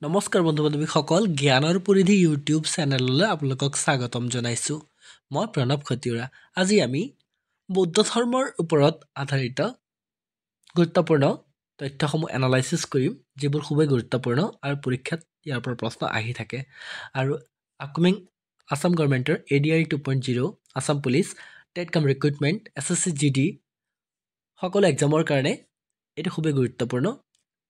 নমস্কাৰ বন্ধু বান্ধৱীসকল জ্ঞানৰ পৰিধি ইউটিউব চেনেললৈ আপোনালোকক স্বাগতম জনাইছোঁ মই প্ৰণৱ খতিৰা আজি আমি বৌদ্ধ ধৰ্মৰ ওপৰত আধাৰিত গুৰুত্বপূৰ্ণ তথ্যসমূহ এনালাইচিছ কৰিম যিবোৰ খুবেই গুৰুত্বপূৰ্ণ আৰু পৰীক্ষাত ইয়াৰ পৰা প্ৰশ্ন আহি থাকে আৰু আপকামিং আসাম গভৰ্ণমেণ্টৰ ADRE 2.0 আসাম পুলিচ টেট কাম ৰিক্ৰুইটমেণ্ট SSC GD সকলো এক্সামৰ কাৰণে এইটো খুবেই গুৰুত্বপূৰ্ণ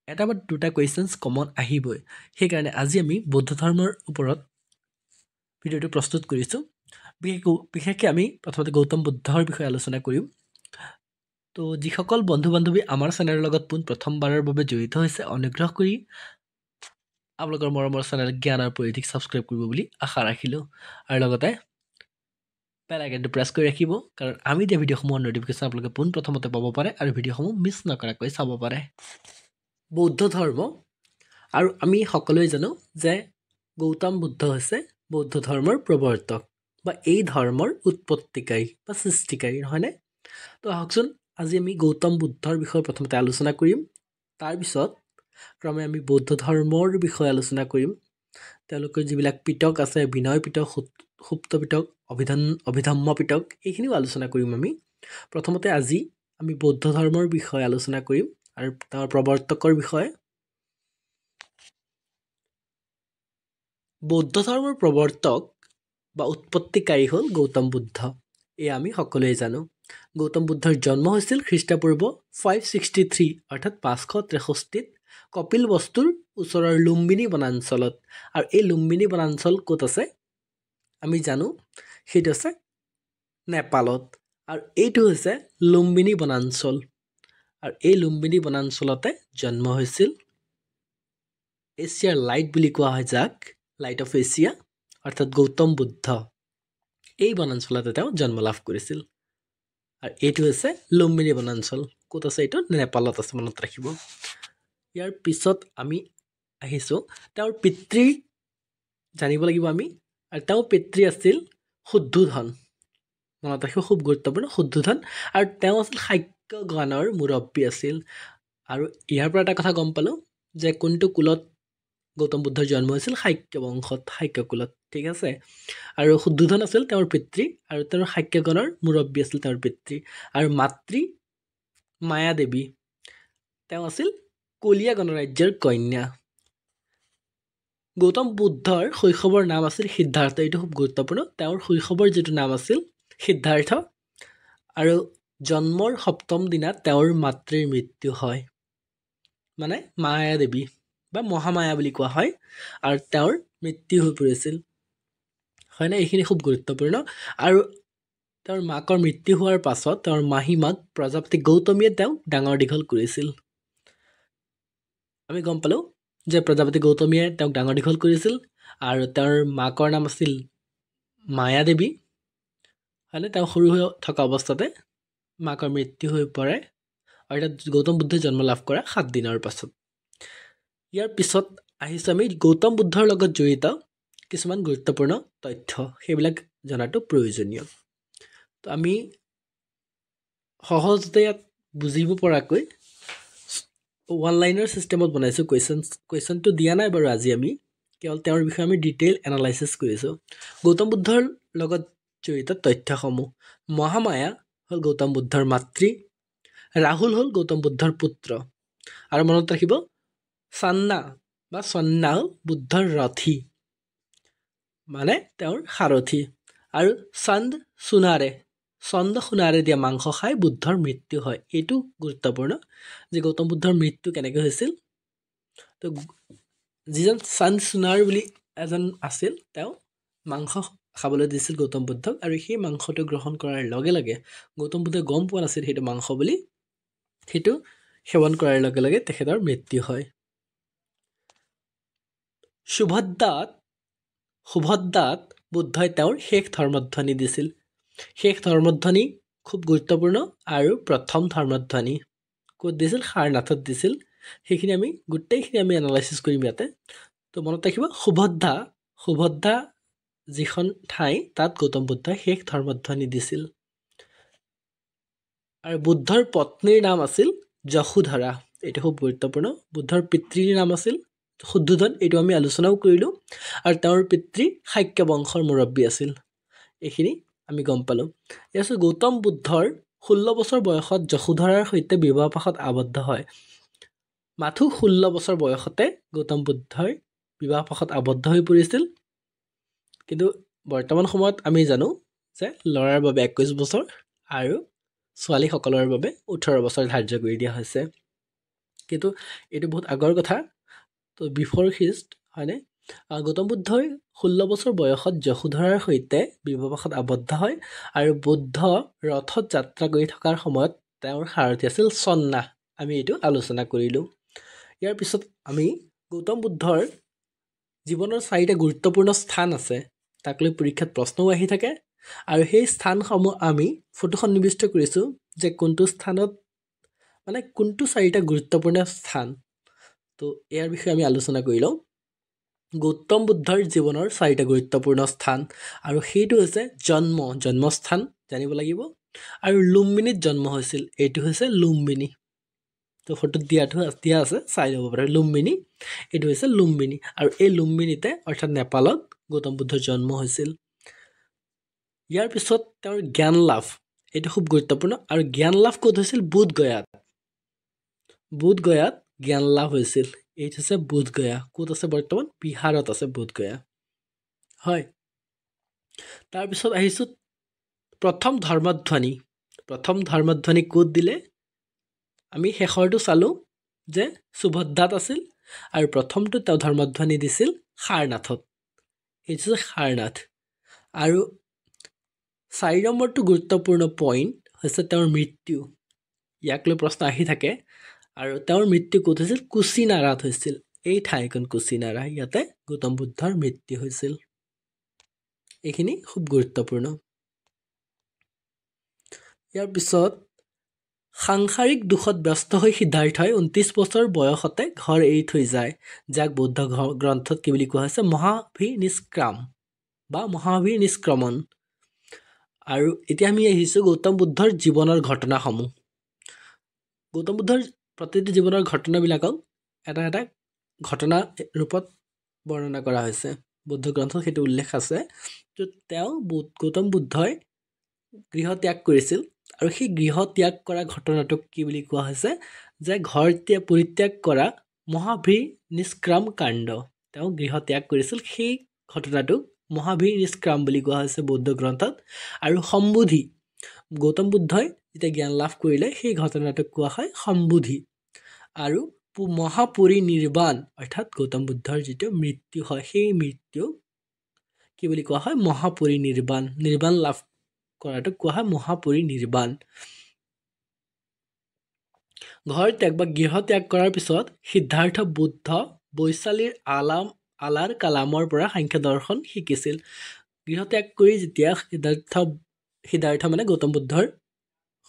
এটা বা দুটা কুৱেশ্যনছ কমন আহিবই সেইকাৰণে আজি আমি বৌদ্ধ ধৰ্মৰ ওপৰত ভিডিঅ'টো প্ৰস্তুত কৰিছোঁ বিশেষকৈ আমি প্ৰথমতে গৌতম বুদ্ধৰ বিষয়ে আলোচনা কৰিম তো যিসকল বন্ধু বান্ধৱী আমাৰ চেনেলৰ লগত প্ৰথমবাৰৰ বাবে জড়িত হৈছে অনুগ্ৰহ কৰি আপোনালোকৰ মৰমৰ চেনেল জ্ঞানৰ পৰিধিক ছাবস্ক্ৰাইব কৰিব বুলি আশা ৰাখিলোঁ আৰু লগতে বেল আইকনটো প্ৰেছ কৰি ৰাখিব কাৰণ আমি দিয়া ভিডিঅ'সমূহৰ ন'টিফিকেশ্যন আপোনালোকে পোনপ্ৰথমতে পাব পাৰে আৰু ভিডিঅ'সমূহ মিছ নকৰাকৈ চাব পাৰে বৌদ্ধ ধৰ্ম আৰু আমি সকলোৱে জানো যে গৌতম বুদ্ধ হৈছে বৌদ্ধ ধৰ্মৰ প্ৰৱৰ্তক বা এই ধৰ্মৰ উৎপত্তিকাৰী বা সৃষ্টিকাৰী নহয়নে তো আহকচোন আজি আমি গৌতম বুদ্ধৰ বিষয়ে প্ৰথমতে আলোচনা কৰিম তাৰপিছত ক্ৰমে আমি বৌদ্ধ ধৰ্মৰ বিষয়ে আলোচনা কৰিম তেওঁলোকৰ যিবিলাক পিটক আছে বিনয় পিটক সুপ্ত পিটক অভিধম্ম পিটক এইখিনিও আলোচনা কৰিম আমি প্ৰথমতে আজি আমি বৌদ্ধ ধৰ্মৰ বিষয়ে আলোচনা কৰিম আৰু তাৰ প্ৰৱৰ্তকৰ বিষয়ে বৌদ্ধ ধৰ্মৰ প্ৰৱৰ্তক বা উৎপত্তিকাৰী হ'ল গৌতম বুদ্ধ এয়া আমি সকলোৱে জানো গৌতম বুদ্ধৰ জন্ম হৈছিল খ্ৰীষ্টপূৰ্ব 563 অৰ্থাৎ 563 কপিল বস্তুৰ ওচৰৰ লুম্বিনী বনাঞ্চলত আৰু এই লুম্বিনী বনাঞ্চল ক'ত আছে আমি জানো সেইটো আছে নেপালত আৰু এইটো হৈছে লুম্বিনী বনাঞ্চল আৰু এই লুম্বিনী বনাঞ্চলতে জন্ম হৈছিল এছিয়াৰ লাইট বুলি কোৱা হয় যাক লাইট অফ এছিয়া অৰ্থাৎ গৌতম বুদ্ধ এই বনাঞ্চলতে তেওঁ জন্ম লাভ কৰিছিল আৰু এইটো হৈছে লুম্বিনী বনাঞ্চল ক'ত আছে এইটো নেপালত আছে মনত ৰাখিব ইয়াৰ পিছত আমি আহিছোঁ তেওঁৰ পিতৃ জানিব লাগিব আমি আৰু তেওঁৰ পিতৃ আছিল শুদ্ধোধন মনত ৰাখিব খুব গুৰুত্বপূৰ্ণ শুদ্ধোধন আৰু তেওঁ আছিল শাক্য গণৰ মুৰব্বী আছিল আৰু ইয়াৰ পৰা এটা কথা গম পালোঁ যে কোনটো কুলত গৌতম বুদ্ধৰ জন্ম হৈছিল শাক্য বংশত শাক্য কুলত ঠিক আছে আৰু শুদ্ধোধন আছিল তেওঁৰ পিতৃ আৰু তেওঁৰ শাক্যগণৰ মুৰব্বী আছিল তেওঁৰ পিতৃ আৰু মাতৃ মায়া দেৱী তেওঁ আছিল কলীয়া গণৰাজ্যৰ কন্যা গৌতম বুদ্ধৰ শৈশৱৰ নাম আছিল সিদ্ধাৰ্থ এইটো খুব গুৰুত্বপূৰ্ণ তেওঁৰ শৈশৱৰ যিটো নাম আছিল সিদ্ধাৰ্থ আৰু জন্মৰ সপ্তম দিনা তেওঁৰ মাতৃৰ মৃত্যু হয় মানে মায়া দেৱী বা মহামায়া বুলি কোৱা হয় আৰু তেওঁৰ মৃত্যু হৈ পৰিছিল হয়নে এইখিনি খুব গুৰুত্বপূৰ্ণ আৰু তেওঁৰ মাকৰ মৃত্যু হোৱাৰ পাছত তেওঁৰ মাহীমাক প্ৰজাপতি গৌতমীয়ে তেওঁক ডাঙৰ দীঘল কৰিছিল আমি গম পালোঁ যে প্ৰজাপতি গৌতমীয়ে তেওঁক ডাঙৰ দীঘল কৰিছিল আৰু তেওঁৰ মাকৰ নাম আছিল মায়া দেৱী হয়নে তেওঁ সৰু হৈ থকা অৱস্থাতে মাকৰ মৃত্যু হৈ পৰে অৰ্থাৎ গৌতম বুদ্ধই জন্ম লাভ কৰা 7 দিনৰ পাছত ইয়াৰ পিছত আহিছোঁ আমি গৌতম বুদ্ধৰ লগত জড়িত কিছুমান গুৰুত্বপূৰ্ণ তথ্য সেইবিলাক জনাটো প্ৰয়োজনীয় তো আমি সহজতে ইয়াত বুজিব পৰাকৈ ওৱান লাইনৰ ছিষ্টেমত বনাইছোঁ কুৱেশ্যনটো দিয়া নাই বাৰু আজি আমি কেৱল তেওঁৰ বিষয়ে আমি ডিটেইল এনালাইচিছ কৰিছোঁ গৌতম বুদ্ধৰ লগত জড়িত তথ্যসমূহ মহামায়া হ'ল গৌতম বুদ্ধৰ মাতৃ ৰাহুল হ'ল গৌতম বুদ্ধৰ পুত্ৰ আৰু মনত ৰাখিব চান্না বা চন্না হ'ল বুদ্ধৰ ৰথী মানে তেওঁৰ সাৰথী আৰু চন্দ সোণাৰে দিয়া মাংস খাই বুদ্ধৰ মৃত্যু হয় এইটো গুৰুত্বপূৰ্ণ যে গৌতম বুদ্ধৰ মৃত্যু কেনেকৈ হৈছিল তো যিজন চন্দ সোণাৰ বুলি এজন আছিল তেওঁ মাংস খাবলৈ দিছিল গৌতম বুদ্ধক আৰু সেই মাংসটো গ্ৰহণ কৰাৰ লগে লগে গৌতম বুদ্ধই গম পোৱা নাছিল সেইটো মাংস বুলি সেইটো সেৱন কৰাৰ লগে লগে তেখেতৰ মৃত্যু হয় সুভদ্ৰাত বুদ্ধই তেওঁৰ শেষ ধৰ্মধ্বনি দিছিল শেষ ধৰ্মধ্বনি খুব গুৰুত্বপূৰ্ণ আৰু প্ৰথম ধৰ্মধ্বনি ক'ত দিছিল সাৰনাথত দিছিল সেইখিনি আমি গোটেইখিনি আমি এনালাইচিছ কৰিম ইয়াতে তো মনত ৰাখিব সুভদ্ৰা যিখন ঠাই তাত গৌতম বুদ্ধই শেষ ধৰ্মধ্বনি দিছিল আৰু বুদ্ধৰ পত্নীৰ নাম আছিল যশোধৰা এইটো খুব গুৰুত্বপূৰ্ণ বুদ্ধৰ পিতৃৰ নাম আছিল শুদ্ধোধন এইটো আমি আলোচনাও কৰিলোঁ আৰু তেওঁৰ পিতৃ শাক্য বংশৰ মুৰব্বী আছিল এইখিনি আমি গম পালোঁ ইয়াৰ পিছত গৌতম বুদ্ধৰ 16 বছৰ বয়সত যশোধৰাৰ সৈতে বিবাহপাশত আবদ্ধ হয় মাথো 16 বছৰ বয়সতে গৌতম বুদ্ধই বিবাহপাশত আবদ্ধ হৈ পৰিছিল কিন্তু বৰ্তমান সময়ত আমি জানো যে ল'ৰাৰ বাবে 21 বছৰ আৰু ছোৱালীসকলৰ বাবে 18 বছৰ ধাৰ্য কৰি দিয়া হৈছে কিন্তু এইটো বহুত আগৰ কথা তো বিফৰ খ্ৰীষ্ট হয়নে গৌতম বুদ্ধই 16 বছৰ বয়সত যশোধৰাৰ সৈতে বিবাহপাশত আবদ্ধ হয় আৰু বুদ্ধ ৰথত যাত্ৰা কৰি থকাৰ সময়ত তেওঁৰ সাৰথি আছিল চন্না আমি এইটো আলোচনা কৰিলোঁ ইয়াৰ পিছত আমি গৌতম বুদ্ধৰ জীৱনৰ 4টা গুৰুত্বপূৰ্ণ স্থান আছে তাক লৈ পৰীক্ষাত প্ৰশ্নও আহি থাকে আৰু সেই স্থানসমূহ আমি ফটো সন্নিৱিষ্ট কৰিছোঁ যে কোনটো স্থানত মানে কোনটো 4টা গুৰুত্বপূৰ্ণ স্থান তো ইয়াৰ বিষয়ে আমি আলোচনা কৰি লওঁ গৌতম বুদ্ধৰ জীৱনৰ 4টা গুৰুত্বপূৰ্ণ স্থান আৰু সেইটো হৈছে জন্মস্থান জানিব লাগিব আৰু লুম্বিনীত জন্ম হৈছিল এইটো হৈছে লুম্বিনী তো ফটোত দিয়া আছে চাই ল'ব পাৰে লুম্বিনী এইটো হৈছে লুম্বিনী আৰু এই লুম্বিনীতে অৰ্থাৎ নেপালত গৌতম বুদ্ধৰ জন্ম হৈছিল ইয়াৰ পিছত তেওঁৰ জ্ঞান লাভ এইটো খুব গুৰুত্বপূৰ্ণ আৰু জ্ঞান লাভ ক'ত হৈছিল বোধগয়াত জ্ঞান লাভ হৈছিল এইটো হৈছে বোধগয়া ক'ত আছে বৰ্তমান বিহাৰত আছে বোধগয়া হয় তাৰপিছত আহিছোঁ প্ৰথম ধৰ্মধ্বনি ক'ত দিলে আমি শেষৰটো চালোঁ যে সুভদ্ৰাত আছিল আৰু প্ৰথমটো তেওঁ ধৰ্মধ্বনি দিছিল সাৰনাথত এইটো হৈছে সাৰনাথ আৰু 4 নম্বৰটো গুৰুত্বপূৰ্ণ পইণ্ট হৈছে তেওঁৰ মৃত্যু ইয়াক লৈ প্ৰশ্ন আহি থাকে আৰু তেওঁৰ মৃত্যু ক'ত হৈছিল কুচিনাৰাত হৈছিল এই ঠাইখন কুচিনাৰা ইয়াতে গৌতম বুদ্ধৰ মৃত্যু হৈছিল এইখিনি খুব গুৰুত্বপূৰ্ণ ইয়াৰ পিছত সাংসাৰিক দুখত ব্যস্ত হৈ সিদ্ধাৰ্থই 29 বছৰ বয়সতে ঘৰ এৰি থৈ যায় যাক বৌদ্ধ গ্ৰন্থত কি বুলি কোৱা হৈছে মহাভিনিষ্ক্ৰমণ আৰু এতিয়া আমি আহিছোঁ গৌতম বুদ্ধৰ জীৱনৰ ঘটনাসমূহ গৌতম বুদ্ধৰ প্ৰতিটো জীৱনৰ ঘটনাবিলাকক এটা এটা ঘটনা ৰূপত বৰ্ণনা কৰা হৈছে বৌদ্ধ গ্ৰন্থত সেইটো উল্লেখ আছে যে তেওঁ গৌতম বুদ্ধই গৃহ ত্যাগ কৰিছিল আৰু সেই গৃহ ত্যাগ কৰা ঘটনাটোক কি বুলি কোৱা হৈছে যে ঘৰ পৰিত্যাগ কৰা মহাভিনিষ্ক্ৰম কাণ্ড তেওঁ গৃহ ত্যাগ কৰিছিল সেই ঘটনাটোক মহাভিনিষ্ক্ৰম বুলি কোৱা হৈছে বৌদ্ধ গ্ৰন্থত আৰু সম্বোধি গৌতম বুদ্ধই যেতিয়া জ্ঞান লাভ কৰিলে সেই ঘটনাটোক কোৱা হয় সম্বোধি আৰু মহাপৰিনিৰ্বাণ অৰ্থাৎ গৌতম বুদ্ধৰ যিটো মৃত্যু হয় সেই মৃত্যু কি বুলি কোৱা হয় নিৰ্বাণ লাভ কৰাটোক কোৱা হয় মহাপৰিনিৰ্বাণ ঘৰ ত্যাগ বা গৃহ ত্যাগ কৰাৰ পিছত সিদ্ধাৰ্থ বুদ্ধ বৈশালীৰ আলাৰ কালামৰ পৰা সাংখ্য দৰ্শন শিকিছিল গৃহ ত্যাগ কৰি যেতিয়া সিদ্ধাৰ্থ মানে গৌতম বুদ্ধৰ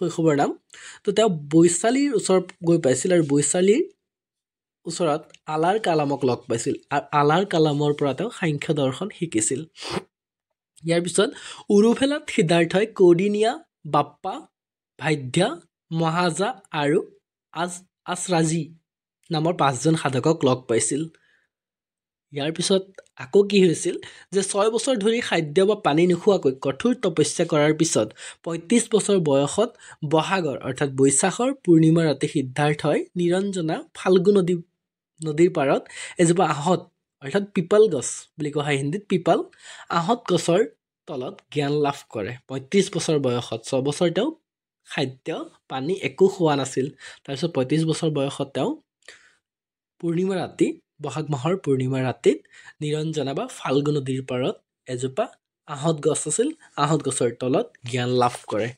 শৈশৱৰ নাম তো তেওঁ বৈশালীৰ ওচৰত গৈ পাইছিল আৰু বৈশালীৰ ওচৰত আলাৰ কালামক লগ পাইছিল আৰু আলাৰ কালামৰ পৰা তেওঁ সাংখ্য দৰ্শন শিকিছিল ইয়াৰ পিছত উৰুভেলাত সিদ্ধাৰ্থই কৌডিনিয়া বাপ্পা ভাদ্যা মহাজা আৰু আচৰাজী নামৰ 5জন সাধকক লগ পাইছিল ইয়াৰ পিছত আকৌ কি হৈছিল যে 6 বছৰ ধৰি খাদ্য বা পানী নোখোৱাকৈ কঠোৰ তপস্যা কৰাৰ পিছত 35 বছৰ বয়সত বহাগৰ অৰ্থাৎ বৈশাখৰ পূৰ্ণিমা ৰাতি সিদ্ধাৰ্থই নিৰঞ্জনা ফাল্গু নদীৰ পাৰত এজোপা আহঁত অৰ্থাৎ পিপল গছ বুলি কোৱা হয় হিন্দীত পিপল আহঁত গছৰ তলত জ্ঞান লাভ কৰে 35 বছৰ বয়সত 6 বছৰ তেওঁ খাদ্য পানী একো খোৱা নাছিল তাৰপিছত 35 বছৰ বয়সত তেওঁ পূৰ্ণিমা ৰাতি বহাগ মাহৰ পূৰ্ণিমা ৰাতিত নিৰঞ্জনা বা ফাল্গু নদীৰ পাৰত এজোপা আহঁত গছ আছিল আহঁত গছৰ তলত জ্ঞান লাভ কৰে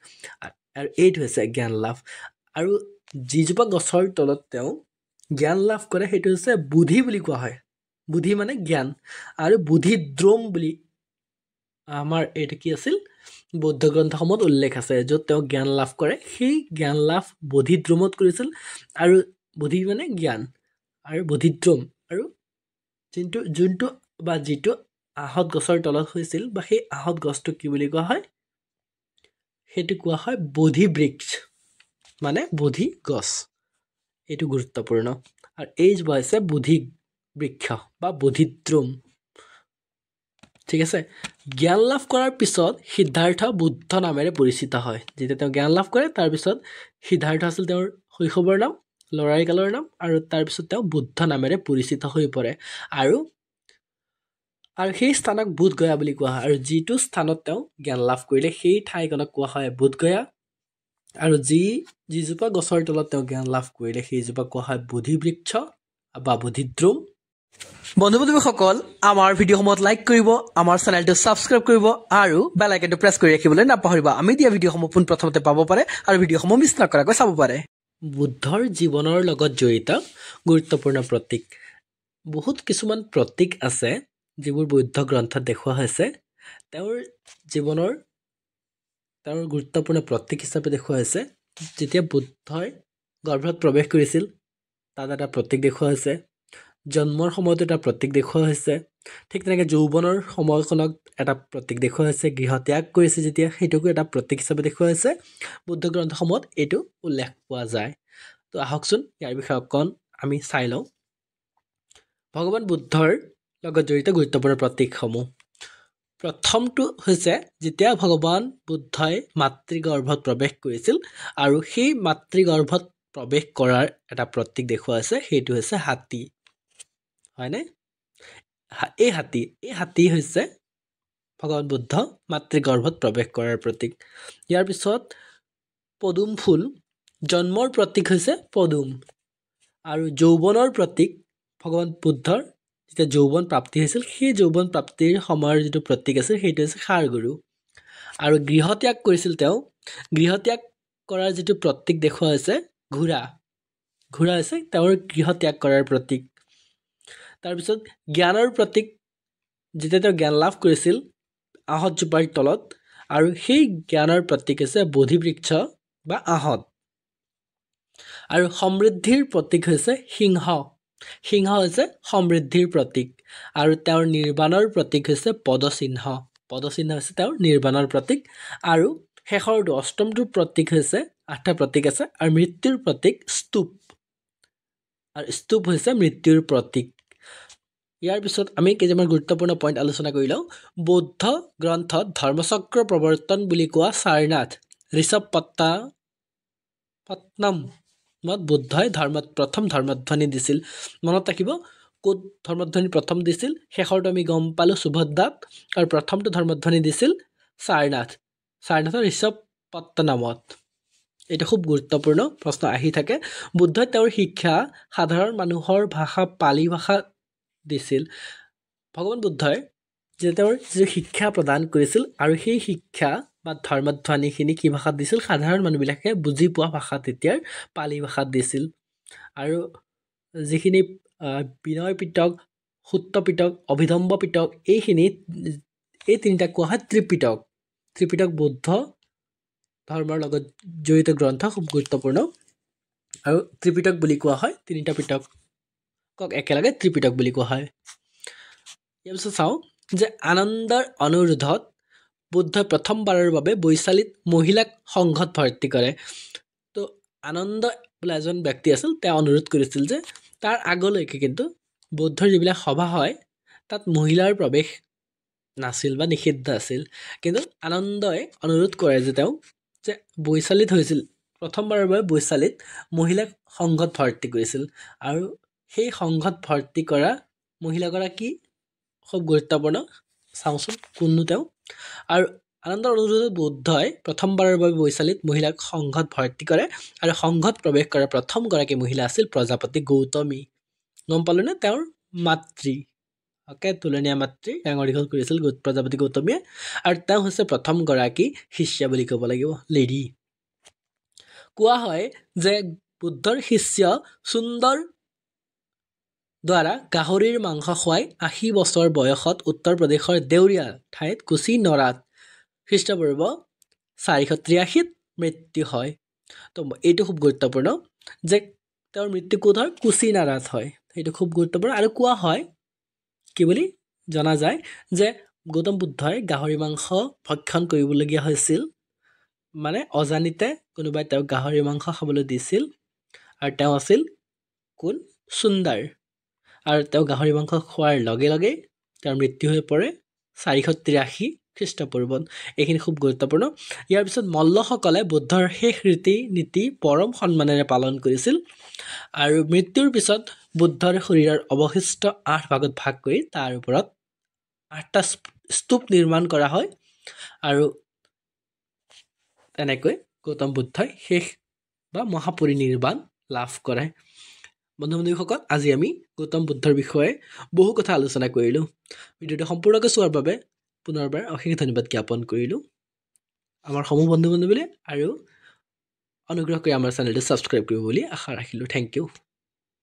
আৰু এইটো হৈছে জ্ঞান লাভ আৰু যিজোপা গছৰ তলত তেওঁ জ্ঞান লাভ কৰে সেইটো হৈছে বুদ্ধি বুলি কোৱা হয় বুদ্ধি মানে জ্ঞান আৰু বুদ্ধিদ্ৰোম বুলি আমাৰ এইটো কি আছিল বৌদ্ধ গ্ৰন্থসমূহত উল্লেখ আছে য'ত তেওঁ জ্ঞান লাভ কৰে সেই জ্ঞান লাভ বোধিদ্ৰোমত কৰিছিল আৰু বুদ্ধি মানে জ্ঞান আৰু বোধিদ্ৰোম আৰু যোনটো বা যিটো আহঁত গছৰ তলত হৈছিল বা সেই আহঁত গছটো কি বুলি কোৱা হয় সেইটো কোৱা হয় বোধি বৃক্ষ মানে বোধি গছ এইটো গুৰুত্বপূৰ্ণ আৰু এই হৈছে বৃক্ষ বা বোধিদ্ৰুম ঠিক আছে জ্ঞান লাভ কৰাৰ পিছত সিদ্ধাৰ্থ বুদ্ধ নামেৰে পৰিচিত হয় যেতিয়া তেওঁ জ্ঞান লাভ কৰে তাৰপিছত সিদ্ধাৰ্থ আছিল তেওঁৰ শৈশৱৰ নাম লৰাই কালৰ নাম আৰু তাৰপিছত তেওঁ বুদ্ধ নামেৰে পৰিচিত হৈ পৰে আৰু সেই স্থানক বোধগয়া বুলি কোৱা হয় আৰু যিটো স্থানত তেওঁ জ্ঞান লাভ কৰিলে সেই ঠাইখনক কোৱা হয় বোধগয়া আৰু যিজোপা গছৰ তলত তেওঁ জ্ঞান লাভ কৰিলে সেইজোপা কোৱা হয় বোধি বৃক্ষ বা বোধিদ্ৰুম বন্ধু-বান্ধৱীসকল আমাৰ ভিডিঅ'সমূহত লাইক কৰিব আমাৰ চেনেলটো ছাবস্ক্ৰাইব কৰিব আৰু বেল আইকনটো প্ৰেছ কৰি ৰাখিবলৈ নাপাহৰিব আমি দিয়া ভিডিঅ'সমূহ পোনপ্ৰথমতে পাব পাৰে আৰু ভিডিঅ'সমূহ মিছ নকৰাকৈ চাব পাৰে বুদ্ধৰ জীৱনৰ লগত জড়িত গুৰুত্বপূৰ্ণ প্ৰতীক বহুত কিছুমান প্ৰতীক আছে যিবোৰ বৌদ্ধ গ্ৰন্থত দেখুওৱা হৈছে তেওঁৰ জীৱনৰ তেওঁৰ গুৰুত্বপূৰ্ণ প্ৰতীক হিচাপে দেখুওৱা হৈছে যেতিয়া বুদ্ধই গৰ্ভত প্ৰৱেশ কৰিছিল তাত এটা প্ৰতীক দেখুওৱা হৈছে জন্মৰ সময়ত এটা প্ৰতীক দেখুওৱা হৈছে ঠিক তেনেকৈ যৌৱনৰ সময়খনত এটা প্ৰতীক দেখুওৱা হৈছে গৃহ ত্যাগ কৰিছে যেতিয়া সেইটোকো এটা প্ৰতীক হিচাপে দেখুওৱা হৈছে বুদ্ধ গ্ৰন্থসমূহত এইটো উল্লেখ পোৱা যায় তো আহকচোন ইয়াৰ বিষয়ে অকণ আমি চাই লওঁ ভগৱান বুদ্ধৰ লগত জড়িত গুৰুত্বপূৰ্ণ প্ৰতীকসমূহ প্ৰথমটো হৈছে যেতিয়া ভগৱান বুদ্ধই মাতৃগৰ্ভত প্ৰৱেশ কৰিছিল আৰু সেই মাতৃগৰ্ভত প্ৰৱেশ কৰাৰ এটা প্ৰতীক দেখুওৱা হৈছে সেইটো হৈছে হাতী হয়নে এই হাতী হৈছে ভগৱান বুদ্ধ মাতৃগৰ্ভত প্ৰৱেশ কৰাৰ প্ৰতীক ইয়াৰ পিছত পদুম ফুল জন্মৰ প্ৰতীক হৈছে পদুম আৰু যৌৱনৰ প্ৰতীক ভগৱান বুদ্ধৰ যেতিয়া যৌৱন প্ৰাপ্তি হৈছিল সেই যৌৱন প্ৰাপ্তিৰ সময়ৰ যিটো প্ৰতীক আছিল সেইটো হৈছে ষাঁড়গৰু আৰু গৃহ ত্যাগ কৰিছিল তেওঁ গৃহ ত্যাগ কৰাৰ যিটো প্ৰতীক দেখুওৱা হৈছে ঘোঁৰা হৈছে তেওঁৰ গৃহ ত্যাগ কৰাৰ প্ৰতীক তাৰপিছত জ্ঞানৰ প্ৰতীক যেতিয়া তেওঁ জ্ঞান লাভ কৰিছিল আহঁত জোপাৰ তলত আৰু সেই জ্ঞানৰ প্ৰতীক হৈছে বোধি বৃক্ষ বা আহঁত আৰু সমৃদ্ধিৰ প্ৰতীক হৈছে সিংহ হৈছে সমৃদ্ধিৰ প্ৰতীক আৰু তেওঁৰ নিৰ্বাণৰ প্ৰতীক হৈছে পদচিহ্ন হৈছে তেওঁৰ নিৰ্বাণৰ প্ৰতীক আৰু শেষৰটো অষ্টমটোৰ প্ৰতীক হৈছে 8টা প্ৰতীক আছে আৰু মৃত্যুৰ প্ৰতীক স্তূপ আৰু স্তূপ হৈছে মৃত্যুৰ প্ৰতীক ইয়াৰ পিছত আমি কেইটামান গুৰুত্বপূৰ্ণ পইণ্ট আলোচনা কৰি লওঁ বৌদ্ধ গ্ৰন্থত ধৰ্মচক্ৰ প্ৰৱৰ্তন বুলি কোৱা সাৰনাথ ঋষভপত্তনমত বুদ্ধই প্ৰথম ধৰ্মধ্বনি দিছিল মনত ৰাখিব ক'ত ধৰ্মধ্বনি প্ৰথম দিছিল শেষৰটো আমি গম পালোঁ সুভদ্ৰাত আৰু প্ৰথমটো ধৰ্মধ্বনি দিছিল সাৰনাথৰ ঋষভপত্তনমত এইটো খুব গুৰুত্বপূৰ্ণ প্ৰশ্ন আহি থাকে বুদ্ধই তেওঁৰ শিক্ষা সাধাৰণ মানুহৰ ভাষা পালি ভাষা দিছিল ভগৱান বুদ্ধই যে তেওঁৰ যি শিক্ষা প্ৰদান কৰিছিল আৰু সেই শিক্ষা বা ধৰ্মধ্বনিখিনি কি ভাষাত দিছিল সাধাৰণ মানুহবিলাকে বুজি পোৱা ভাষা তেতিয়াৰ পালি ভাষাত দিছিল আৰু যিখিনি বিনয় পিটক সূত্ৰ পিটক অভিধম্ব পিটক এই তিনিটা কোৱা হয় ত্ৰিপিটক বৌদ্ধ ধৰ্মৰ লগত জড়িত গ্ৰন্থ খুব গুৰুত্বপূৰ্ণ আৰু ত্ৰিপিটক বুলি কোৱা হয় তিনিটা পিটকক একেলগে ত্ৰিপিটক বুলি কোৱা হয় ইয়াৰ পিছত চাওঁ যে আনন্দৰ অনুৰোধত বুদ্ধই প্ৰথমবাৰৰ বাবে বৈশালীত মহিলাক সংঘত ভৰ্তি কৰে তো আনন্দ বোলা এজন ব্যক্তি আছিল তেওঁ অনুৰোধ কৰিছিল যে তাৰ আগলৈকে কিন্তু বৌদ্ধৰ যিবিলাক সভা হয় তাত মহিলাৰ প্ৰৱেশ নাছিল বা নিষিদ্ধ আছিল কিন্তু আনন্দই অনুৰোধ কৰে যে তেওঁ যে বৈশালীত হৈছিল প্ৰথমবাৰৰ বাবে বৈশালীত মহিলাক সংঘত ভৰ্তি কৰিছিল আৰু সেই সংঘত ভৰ্তি কৰা মহিলাগৰাকী খুব গুৰুত্বপূৰ্ণ চাওঁচোন কোননো তেওঁ আৰু আনন্দৰ অনুৰোধত বুদ্ধই প্ৰথমবাৰৰ বাবে বৈশালীত মহিলাক সংঘত ভৰ্তি কৰে আৰু সংঘত প্ৰৱেশ কৰা প্ৰথমগৰাকী মহিলা আছিল প্ৰজাপতি গৌতমী গম পালোনে তেওঁৰ মাতৃ তুলনীয়া মাতৃ ডাঙৰ দীঘল কৰিছিল প্ৰজাপতি গৌতমীয়ে আৰু তেওঁ হৈছে প্ৰথমগৰাকী শিষ্যা বুলি ক'ব লাগিব লেডি কোৱা হয় যে বুদ্ধৰ শিষ্য সুন্দৰ দ্বাৰা গাহৰিৰ মাংস খুৱাই 80 বছৰ বয়সত উত্তৰ প্ৰদেশৰ দেউৰীয়া ঠাইত কুশীনৰাত খ্ৰীষ্টপূৰ্ব 483 মৃত্যু হয় তো এইটো খুব গুৰুত্বপূৰ্ণ যে তেওঁৰ মৃত্যু ক'ত হয় কুশীনৰাত হয় সেইটো খুব গুৰুত্বপূৰ্ণ আৰু কোৱা হয় কি বুলি জনা যায় যে গৌতম বুদ্ধই গাহৰি মাংস ভক্ষণ কৰিবলগীয়া হৈছিল মানে অজানিতে কোনোবাই তেওঁক গাহৰি মাংস খাবলৈ দিছিল আৰু তেওঁ আছিল কোন সুন্দৰ আৰু তেওঁ গাহৰি মাংস খোৱাৰ লগে লগে তেওঁৰ মৃত্যু হৈ পৰে 483 খ্ৰীষ্টপূৰ্বত। এইখিনি খুব গুৰুত্বপূৰ্ণ। ইয়াৰ পিছত মল্লসকলে বুদ্ধৰ শেষ ৰীতি নীতি পৰম সন্মানেৰে পালন কৰিছিল আৰু মৃত্যুৰ পিছত বুদ্ধৰ শৰীৰৰ অৱশিষ্ট 8 ভাগত ভাগ কৰি তাৰ ওপৰত 8টা স্তূপ নিৰ্মাণ কৰা হয় আৰু তেনেকৈ গৌতম বুদ্ধই শেষ বা মহাপৰিনিৰ্বাণ লাভ কৰে। বন্ধু বান্ধৱীসকল, আজি আমি গৌতম বুদ্ধৰ বিষয়ে বহু কথা আলোচনা কৰিলোঁ। ভিডিঅ'টো সম্পূৰ্ণকৈ চোৱাৰ বাবে পুনৰবাৰ অশেষ ধন্যবাদ জ্ঞাপন কৰিলোঁ আমাৰ সমূহ বন্ধু বান্ধৱীলৈ, আৰু অনুগ্ৰহ কৰি আমাৰ চেনেলটো ছাবস্ক্ৰাইব কৰিব বুলি আশা ৰাখিলোঁ। Thank U.